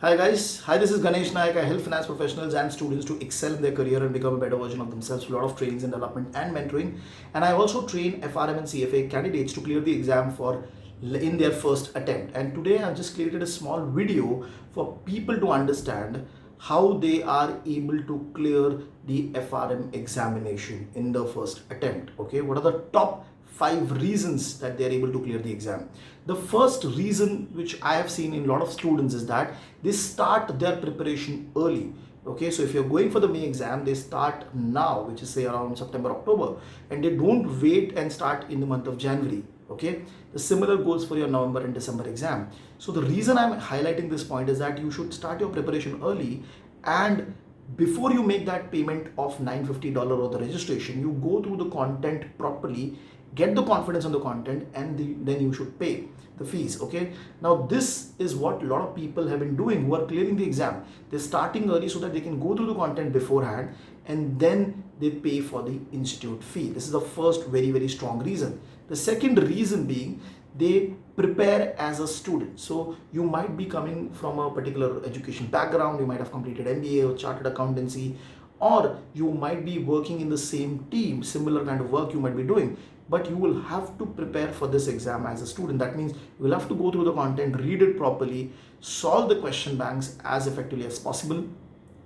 Hi guys, hi, this is Ganesh Nayak. I help finance professionals and students to excel in their career and become a better version of themselves. A lot of trainings and development and mentoring. And I also train FRM and CFA candidates to clear the exam for in their first attempt. And today I've just created a small video for people to understand how they are able to clear the FRM examination in the first attempt. Okay, what are the top 5 reasons that they are able to clear the exam? The first reason which I have seen in a lot of students is that they start their preparation early. Okay, so if you're going for the May exam, they start now, which is say around September, October, and they don't wait and start in the month of January. Okay, the similar goes for your November and December exam. So the reason I'm highlighting this point is that you should start your preparation early, and before you make that payment of $950 or the registration, you go through the content properly, get the confidence on the content, and then you should pay the fees. Okay, now this is what a lot of people have been doing who are clearing the exam. They're starting early so that they can go through the content beforehand, and then they pay for the institute fee. This is the first very strong reason. The second reason being, they prepare as a student. So you might be coming from a particular education background, you might have completed MBA or chartered accountancy, or you might be working in the same team, similar kind of work you might be doing, but you will have to prepare for this exam as a student. That means you will have to go through the content, read it properly, solve the question banks as effectively as possible.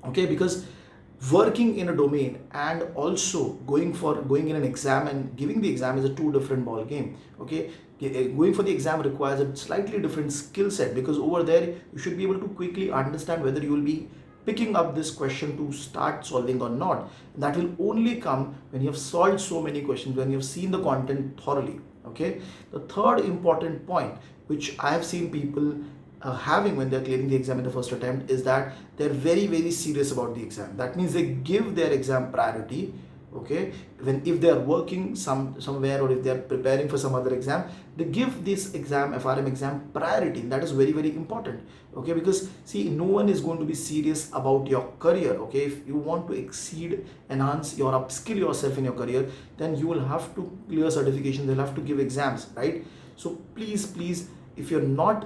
Okay, because working in a domain and also going in an exam and giving the exam is a two different ball game. Okay, going for the exam requires a slightly different skill set, because over there you should be able to quickly understand whether you will be picking up this question to start solving or not. That will only come when you have solved so many questions, when you have seen the content thoroughly. Okay, the third important point which I have seen people having when they're clearing the exam in the first attempt is that they're very serious about the exam. That means they give their exam priority. Okay, if they are working somewhere, or if they are preparing for some other exam, they give this exam, FRM exam, priority. That is very important. Okay, because see, no one is going to be serious about your career. Okay, if you want to exceed, enhance your upskill yourself in your career, then you will have to clear certifications, you'll have to give exams, right? So please, if you're not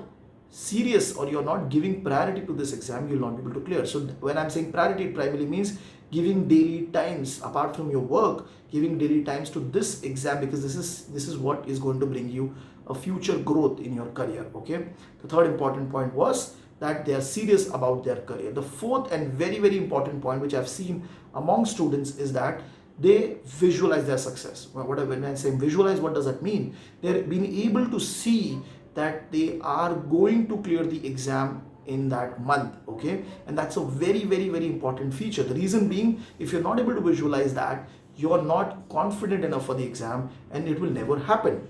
serious or you're not giving priority to this exam, you'll not be able to clear. So when I'm saying priority, it primarily means giving daily times apart from your work, giving daily times to this exam, because this is what is going to bring you a future growth in your career. Okay, the third important point was that they are serious about their career. The fourth and very important point which I've seen among students is that they visualize their success. When I say visualize, what does that mean? They're being able to see that they are going to clear the exam in that month. Okay, and that's a very important feature. The reason being, if you're not able to visualize that, you're not confident enough for the exam, and it will never happen.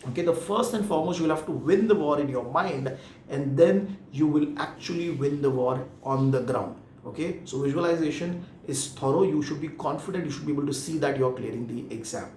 Okay, the first and foremost, you will have to win the war in your mind, and then you will actually win the war on the ground. Okay, so visualization is thorough. You should be confident, you should be able to see that you're clearing the exam.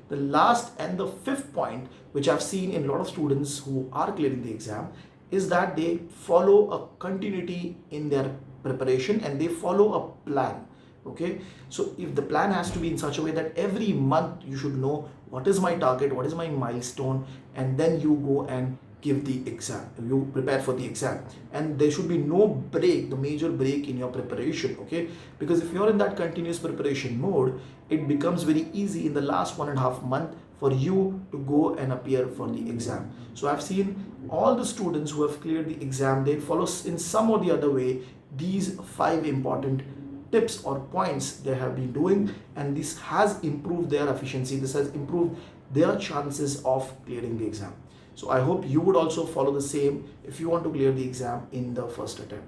The last and the fifth point which I've seen in a lot of students who are clearing the exam is that they follow a continuity in their preparation, and they follow a plan. Okay, so if the plan has to be in such a way that every month you should know what is my target, what is my milestone, and then you go and give the exam, you prepare for the exam, and there should be no break, the major break in your preparation. Okay, because if you're in that continuous preparation mode, it becomes very easy in the last 1.5 months for you to go and appear for the exam. So I've seen all the students who have cleared the exam, they follow in some or the other way these 5 important tips or points they have been doing, and this has improved their efficiency, this has improved their chances of clearing the exam. So I hope you would also follow the same if you want to clear the exam in the first attempt.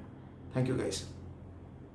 Thank you guys.